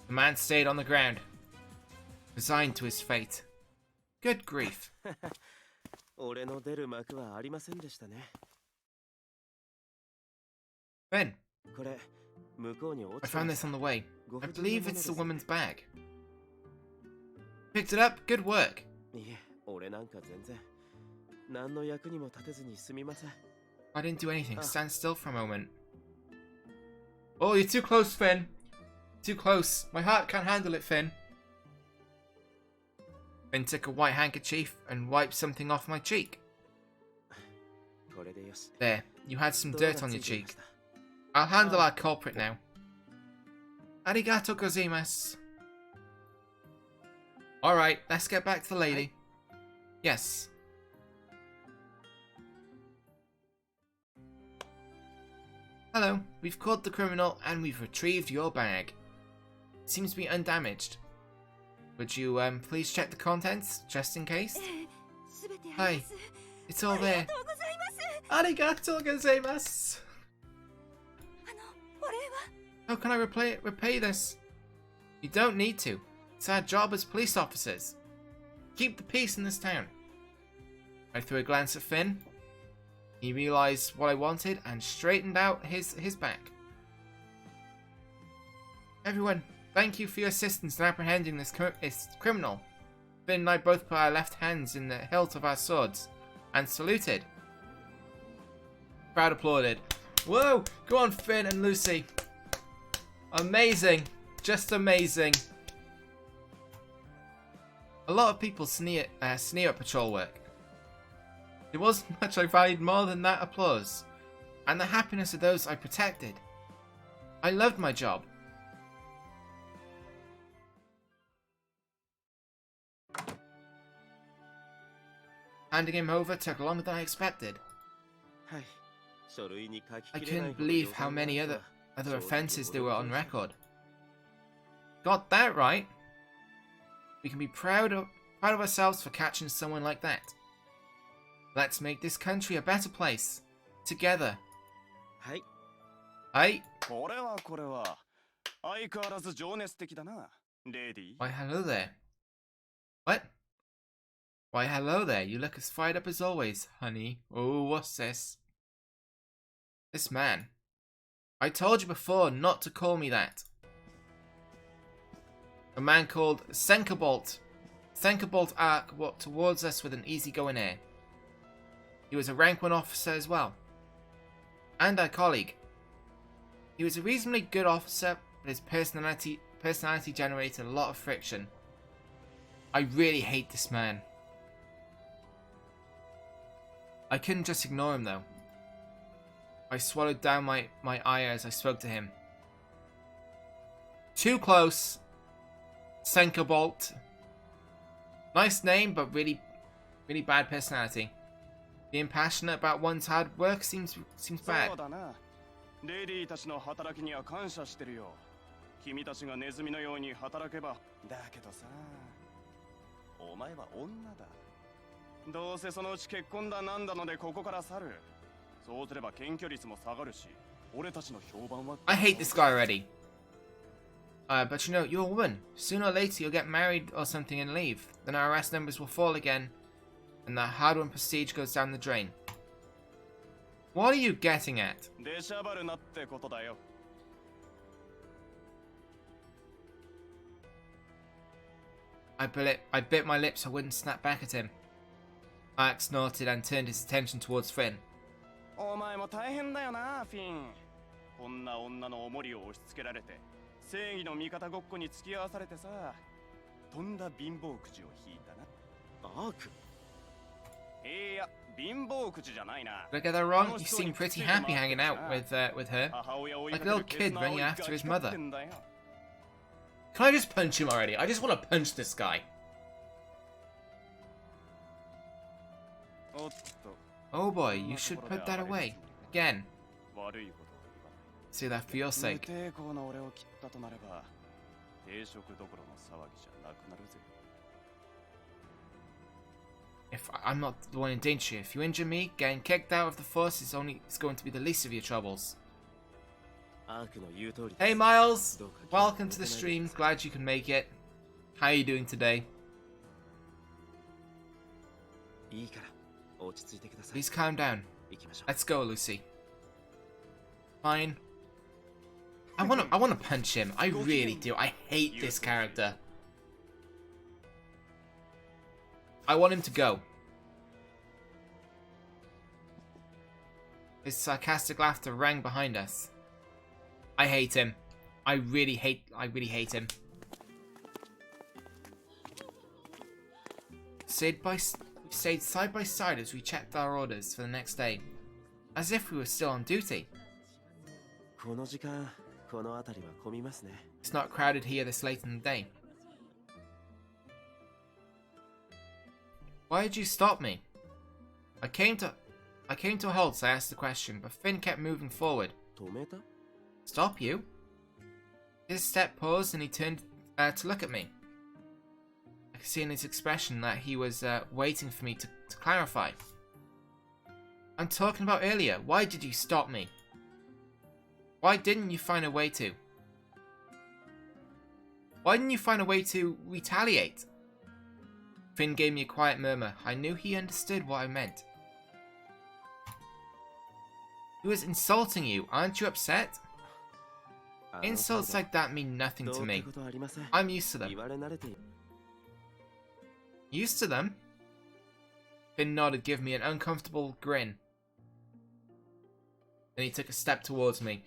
The man stayed on the ground, resigned to his fate. Good grief. Ben, I found this on the way. I believe it's the woman's bag. Picked it up? Good work. I didn't do anything. Stand still for a moment. Oh, you're too close, Finn. Too close. My heart can't handle it, Finn. Finn took a white handkerchief and wiped something off my cheek. There, you had some dirt on your cheek. I'll handle our culprit now. Arigato gozaimasu. Alright, let's get back to the lady. Yes. Hello, we've caught the criminal and we've retrieved your bag. It seems to be undamaged. Would you please check the contents, just in case? Hi, it's all there. Arigato gozaimasu. How can I repay this? You don't need to. It's our job as police officers. Keep the peace in this town. I threw a glance at Finn. He realised what I wanted and straightened out his back. Everyone, thank you for your assistance in apprehending this criminal. Finn and I both put our left hands in the hilt of our swords and saluted. The crowd applauded. Whoa! Go on, Finn and Lucy. Amazing. Just amazing. A lot of people sneer at patrol work. There wasn't much I valued more than that applause, and the happiness of those I protected. I loved my job. Handing him over took longer than I expected. I couldn't believe how many other offences there were on record. Got that right. We can be proud of ourselves for catching someone like that. Let's make this country a better place. Together. Hi. Why, hello there. What? Why, hello there. You look as fired up as always, honey. Oh, what's this? This man. I told you before not to call me that. A man called Senkerbolt. Senkerbolt walked towards us with an easygoing air. He was a rank 1 officer as well. And our colleague. He was a reasonably good officer, but his personality generated a lot of friction. I really hate this man. I couldn't just ignore him though. I swallowed down my ire as I spoke to him. Too close. Senkerbolt. Nice name, but really bad personality. Being passionate about one's hard work seems bad. I hate this guy already. But you know, you're a woman. Sooner or later you'll get married or something and leave. Then our arrest numbers will fall again. And the hard-won prestige goes down the drain. What are you getting at? I bit my lips so I wouldn't snap back at him. Mark snorted and turned his attention towards Finn. Did I get that wrong? You seem pretty happy hanging out with her. Like a little kid running after his mother. Can I just punch him already? I just want to punch this guy. Oh boy, you should put that away. Again. Say that for your sake. If I'm not the one in danger, if you injure me, getting kicked out of the force is going to be the least of your troubles. Hey Miles! Welcome to the stream, glad you can make it. How are you doing today? Please calm down. Let's go, Lucy. Fine. I wanna punch him. I really do. I hate this character. I want him to go. His sarcastic laughter rang behind us. I hate him. I really hate him. We stayed side by side as we checked our orders for the next day, as if we were still on duty. It's not crowded here this late in the day. Why did you stop me? I came to a halt, so I asked the question, but Finn kept moving forward. Stop you? His step paused and he turned to look at me. I could see in his expression that he was waiting for me to clarify. I'm talking about earlier. Why did you stop me? Why didn't you find a way to? Why didn't you find a way to retaliate? Finn gave me a quiet murmur. I knew he understood what I meant. He was insulting you. Aren't you upset? Insults like that mean nothing to me. I'm used to them. Used to them? Finn nodded, giving me an uncomfortable grin. Then he took a step towards me.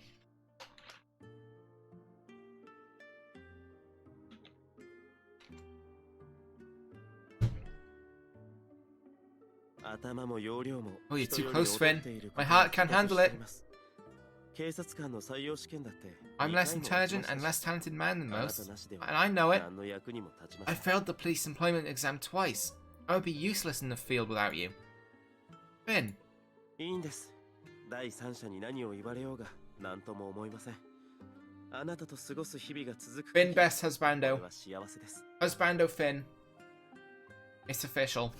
Oh, you're too close, Finn. My heart can't handle it. I'm less intelligent and less talented man than most, and I know it. I failed the police employment exam twice. I would be useless in the field without you. Finn. Finn best husbando. Husbando Finn. It's official.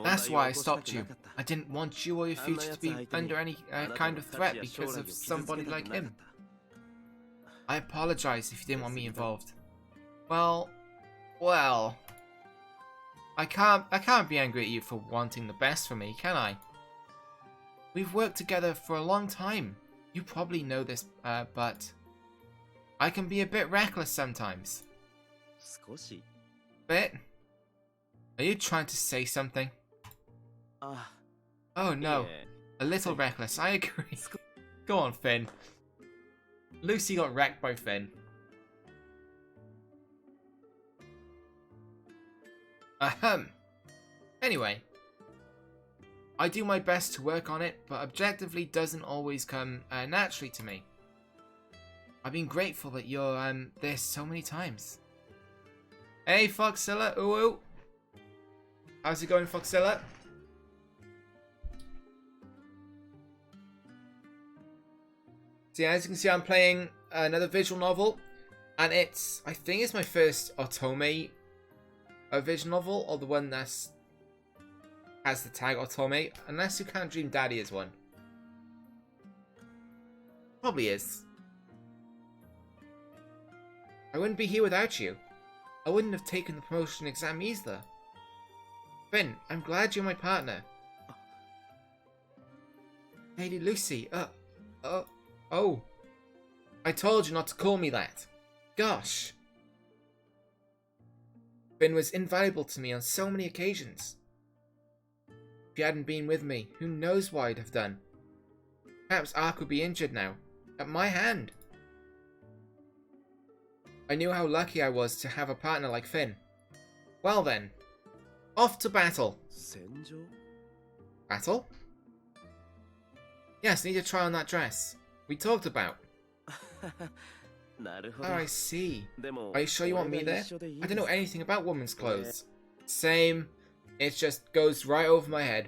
That's why I stopped you. I didn't want you or your future to be under any kind of threat because of somebody like him. I apologize if you didn't want me involved. Well, I can't be angry at you for wanting the best for me, can I? We've worked together for a long time. You probably know this, but I can be a bit reckless sometimes. Bit? Are you trying to say something? Oh no, a little reckless, I agree. Go on, Finn. Lucy got wrecked by Finn. Ahem. Anyway, I do my best to work on it, but objectively doesn't always come naturally to me. I've been grateful that you're there so many times. Hey, Foxzilla, ooh ooh. How's it going, Foxzilla? So yeah, as you can see, I'm playing another visual novel, and I think it's my first Otome visual novel, or the one that has the tag Otome, unless You Can't Dream Daddy is one. Probably is. I wouldn't be here without you. I wouldn't have taken the promotion exam either. Finn, I'm glad you're my partner. Lady Lucy, oh. I told you not to call me that. Gosh. Finn was invaluable to me on so many occasions. If you hadn't been with me, who knows what I'd have done. Perhaps Ark would be injured now, at my hand. I knew how lucky I was to have a partner like Finn. Well then, off to battle. Battle? Yes, need to try on that dress. We talked about. Oh, I see. Are you sure you want me there? I don't know anything about women's clothes. Same. It just goes right over my head.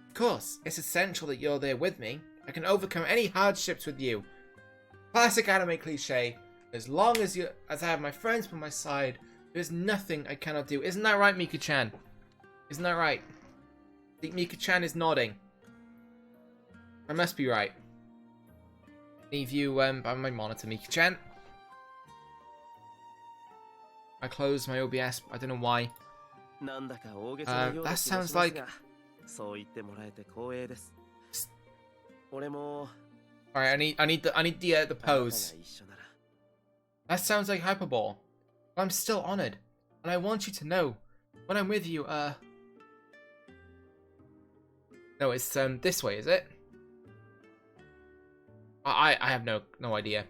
Of course, it's essential that you're there with me. I can overcome any hardships with you. Classic anime cliche. As long as I have my friends by my side, there's nothing I cannot do. Isn't that right, Mika-chan? Isn't that right? I think Mika-chan is nodding. I must be right. Leave you by my monitor, Mika-chan. I closed my OBS. I don't know why. That sounds like. Alright, I need the pose. That sounds like hyperbole. But I'm still honored, and I want you to know, when I'm with you, no, it's this way, is it? I have no idea.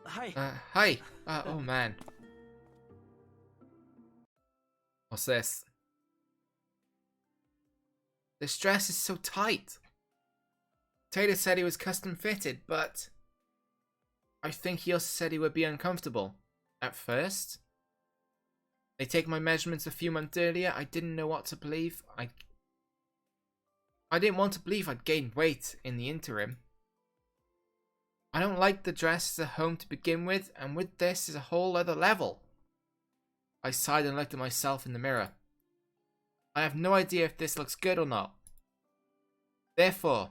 Hi. Oh man. What's this? This dress is so tight. Taylor said he was custom fitted, but I think he also said he would be uncomfortable. At first. They take my measurements a few months earlier. I didn't know what to believe. I didn't want to believe I'd gained weight in the interim. I don't like the dress as a home to begin with, and with this is a whole other level. I sighed and looked at myself in the mirror. I have no idea if this looks good or not. Therefore,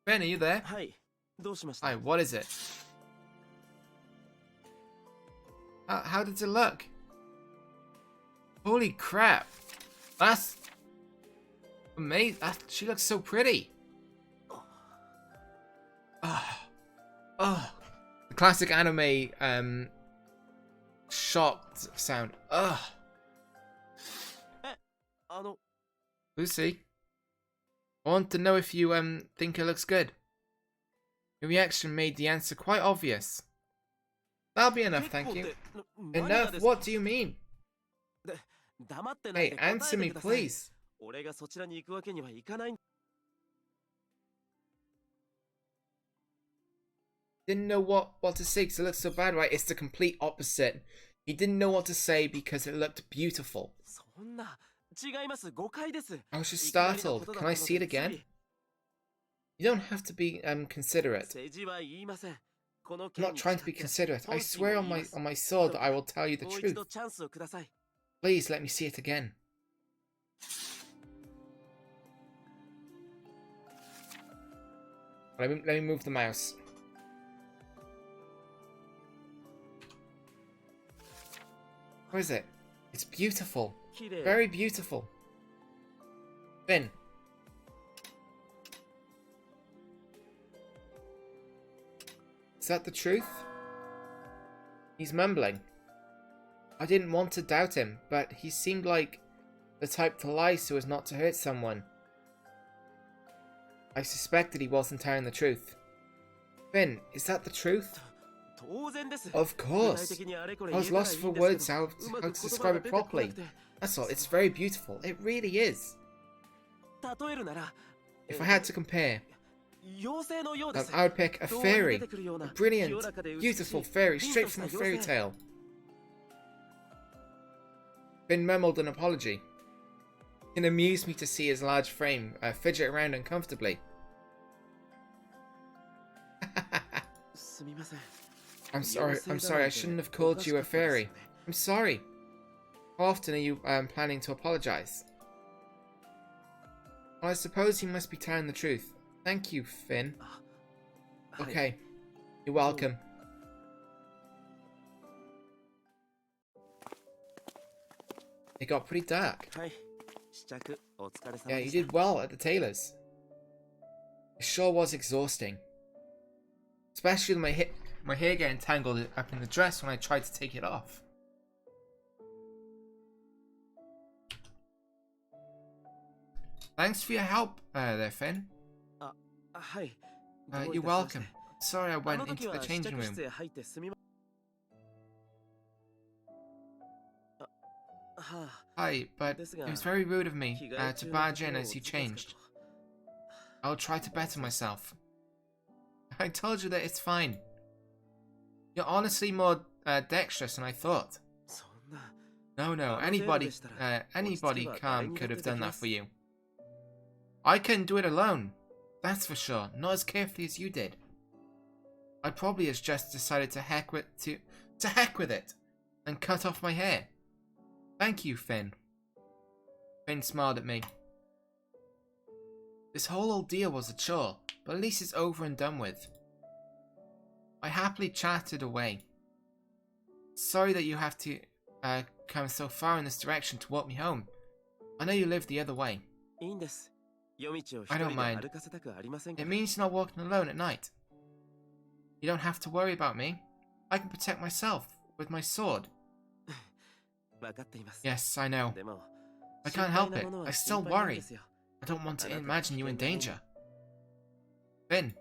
Ben, are you there? Hi, what is it? How does it look? Holy crap. That's amazing. She looks so pretty. Oh. The classic anime shocked sound. Lucy, I want to know if you think it looks good. Your reaction made the answer quite obvious. That'll be enough, thank you. Enough? What do you mean? Hey, answer me, please. Didn't know what to say because it looked so bad, right? It's the complete opposite. He didn't know what to say because it looked beautiful. I was just startled. Can I see it again? You don't have to be considerate. I'm not trying to be considerate. I swear on my sword that I will tell you the truth. Please let me see it again. Let me move the mouse. What is it? It's beautiful. Very beautiful. Finn. Is that the truth? He's mumbling. I didn't want to doubt him, but he seemed like the type to lie so as not to hurt someone. I suspected he wasn't telling the truth. Finn, is that the truth? Of course. I was lost for words how to describe it properly. That's all. It's very beautiful. It really is. If I had to compare, I would pick a fairy. A brilliant, beautiful fairy straight from a fairy tale. Finn mumbled an apology. It amused me to see his large frame fidget around uncomfortably. I'm sorry, I shouldn't have called you a fairy. I'm sorry. How often are you planning to apologize? Well, I suppose you must be telling the truth. Thank you, Finn. Okay, you're welcome. It got pretty dark. Yeah, you did well at the tailor's. It sure was exhausting. Especially my hair getting tangled up in the dress when I tried to take it off. Thanks for your help there, Finn. You're welcome. Sorry I went into the changing room. Hi, but it was very rude of me to barge in as you changed. I'll try to better myself. I told you that it's fine. You're honestly more dexterous than I thought. No, anybody calm could have done that for you. I couldn't do it alone, that's for sure. Not as carefully as you did. I probably has just decided to heck with it and cut off my hair. Thank you, Finn. Finn smiled at me. This whole ordeal was a chore, but at least it's over and done with. I happily chatted away. Sorry that you have to come so far in this direction to walk me home. I know you live the other way. I don't mind. It means you're not walking alone at night. You don't have to worry about me. I can protect myself with my sword. Yes, I know. I can't help it. I still worry. I don't want to imagine you in danger. Finn.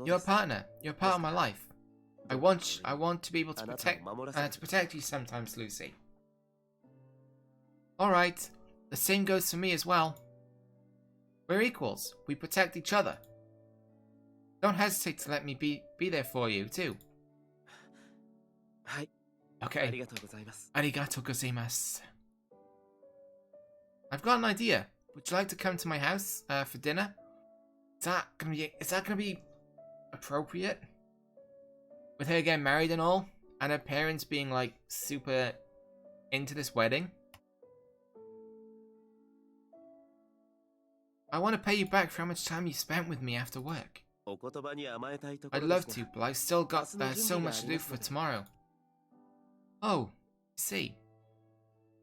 You're a partner. You're part of my life. I want to be able to protect you sometimes, Lucy. Alright, the same goes for me as well. We're equals. We protect each other. Don't hesitate to let me be there for you, too. はい。 Okay. ありがとうございます。 Arigato gozaimasu. I've got an idea. Would you like to come to my house for dinner? Is that gonna be appropriate? With her getting married and all, and her parents being like super into this wedding? I want to pay you back for how much time you spent with me after work. お言葉に甘えたいとこ I'd ろで love す to, が、 but I still got明日の準 so 備が much あ to り do ますの for で。 tomorrow. Oh, I see.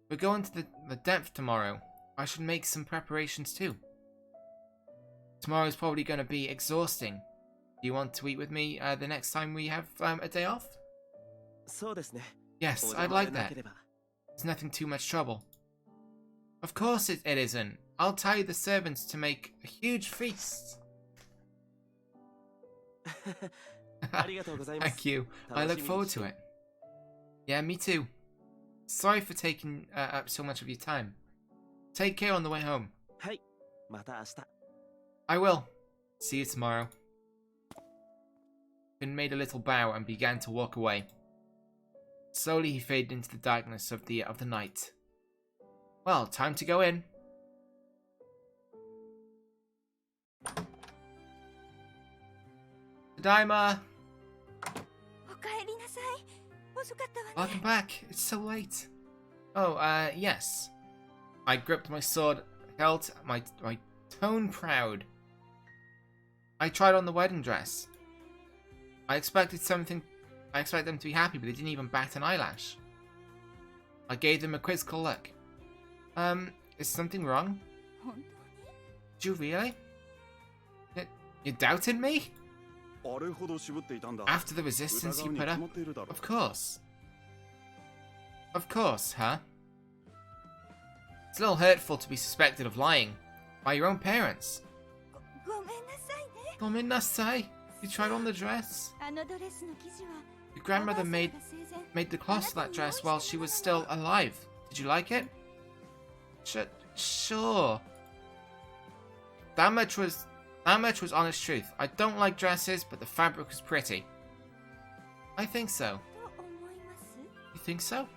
We're going to the depth tomorrow. I should make some preparations too. Tomorrow's probably going to be exhausting. Do you want to eat with me the next time we have a day off? そうですね。 Yes, お I'd 邪魔 like でな that. ければ。 It's nothing too much trouble. Of course it isn't. I'll tell you the servants to make a huge feast. ありがとうございます。 Thank you. I look forward to it. Yeah, me too. Sorry for taking up so much of your time. Take care on the way home. はい。また明日。 I will. See you tomorrow. Finn made a little bow and began to walk away. Slowly he faded into the darkness of the night. Well, time to go in. Tadaima! おかえりなさい。遅かったわね。 Welcome back. It's so late. Oh, yes. I gripped my sword, held my tone proud. I tried on the wedding dress. I expected them to be happy, but they didn't even bat an eyelash. I gave them a quizzical look. Is something wrong? 本当に Did you really? You doubted me? あれほど絞っていたんだ。 After the resistance you 疑うに put 決 up? まっているだろう。 Of course. Of course, huh? It's a little hurtful to be suspected of lying by your own parents. ごめんなさいね。 Gomenasai. You tried on the dress? あのドレスの生地は Your grandmother おばあさん made が生前 the cloth of that dress while she was still alive. Did you like it? Sure. That much was honest truth. I don't like dresses, but the fabric was pretty. I think so. と思います。 You think so?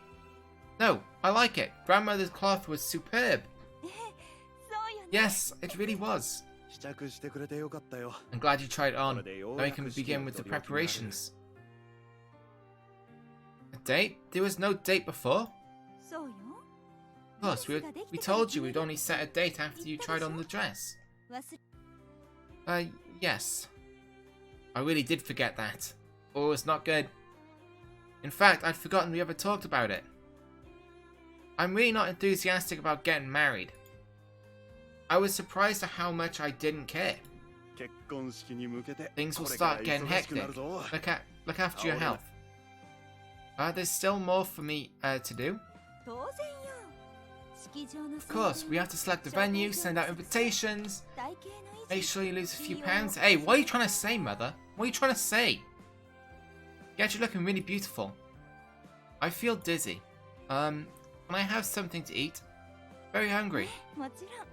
No, I like it. Grandmother's cloth was superb. そうよね。 Yes, it really was. 試着してくれてよかったよ。 I'm glad you tried it こ on. れでよう Now we やく can 式を begin with the 取り置きになれる。 preparations. A date? There was no date before? そうよ。 Of course, we told you we'd only set a date after you tried on the dress. 忘れ Yes. I really did forget that. Oh, it's not good. In fact, I'd forgotten we ever talked about it. I'm really not enthusiastic about getting married. I was surprised at how much I didn't care. 結婚式に向けて Things will これから start getting 忙しくな hectic. るぞ。 Look after your health. There's still more for me to do. 当然よ。式場の Of course, we have to select the venue, send out invitations, 体型の維 make 持 sure you lose a few pounds. Hey, what are you trying to say, mother? What are you trying to say? You're actually looking really beautiful. I feel dizzy. Can I have something to eat? Very hungry. もちろん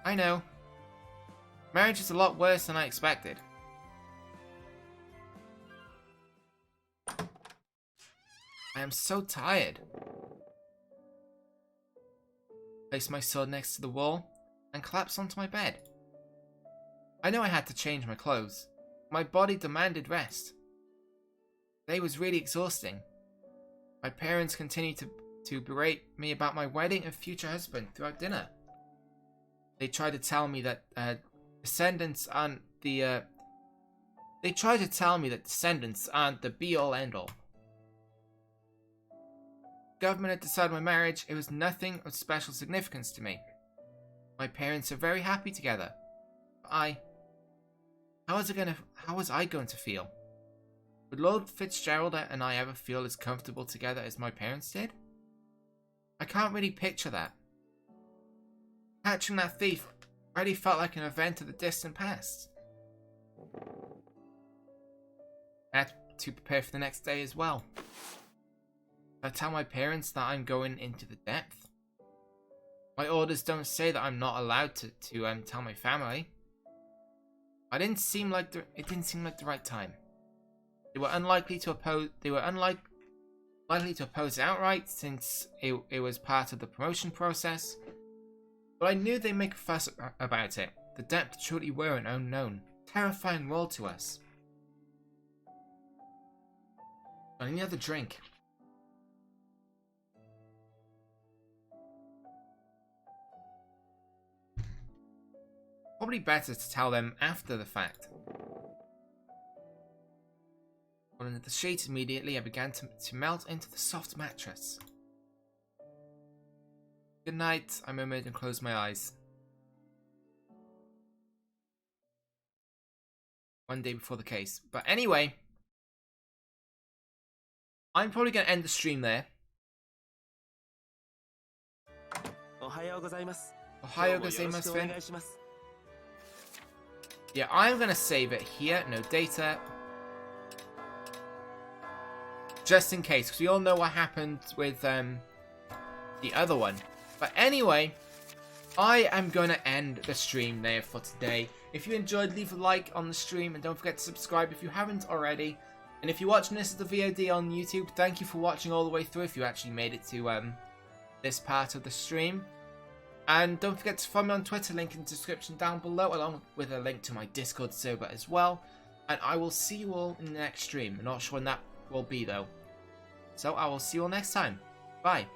I know. Marriage is a lot worse than I expected. I am so tired. Place my sword next to the wall and collapse onto my bed. I know I had to change my clothes. My body demanded rest. The day was really exhausting. My parents continued to berate me about my wedding and future husband throughout dinner. They tried to tell me that descendants aren't the be-all end-all. Government had decided my marriage. It was nothing of special significance to me. My parents are very happy together. How was I going to feel? Would Lord Fitzgerald and I ever feel as comfortable together as my parents did? I can't really picture that. Catching that thief already felt like an event of the distant past. I had to prepare for the next day as well. I tell my parents that I'm going into the depth? My orders don't say that I'm not allowed to tell my family. It didn't seem like the right time. They were unlikely to oppose it outright, since it was part of the promotion process. But I knew they'd make a fuss about it. The depths truly were an unknown, terrifying world to us. I need another drink. Probably better to tell them after the fact. Falling into the sheets immediately, I began to melt into the soft mattress. Good night, I murmured and closed my eyes. One day before the case. But anyway, I'm probably going to end the stream there. Ohayou gozaimasu, Finn. Yeah, I'm going to save it here. No data. Just in case, because we all know what happened with the other one. But anyway, I am going to end the stream there for today. If you enjoyed, leave a like on the stream, and don't forget to subscribe if you haven't already. And if you're watching this as the VOD on YouTube, thank you for watching all the way through if you actually made it to this part of the stream. And don't forget to follow me on Twitter, link in the description down below, along with a link to my Discord server as well. And I will see you all in the next stream. I'm not sure when that will be though. So I will see you all next time. Bye.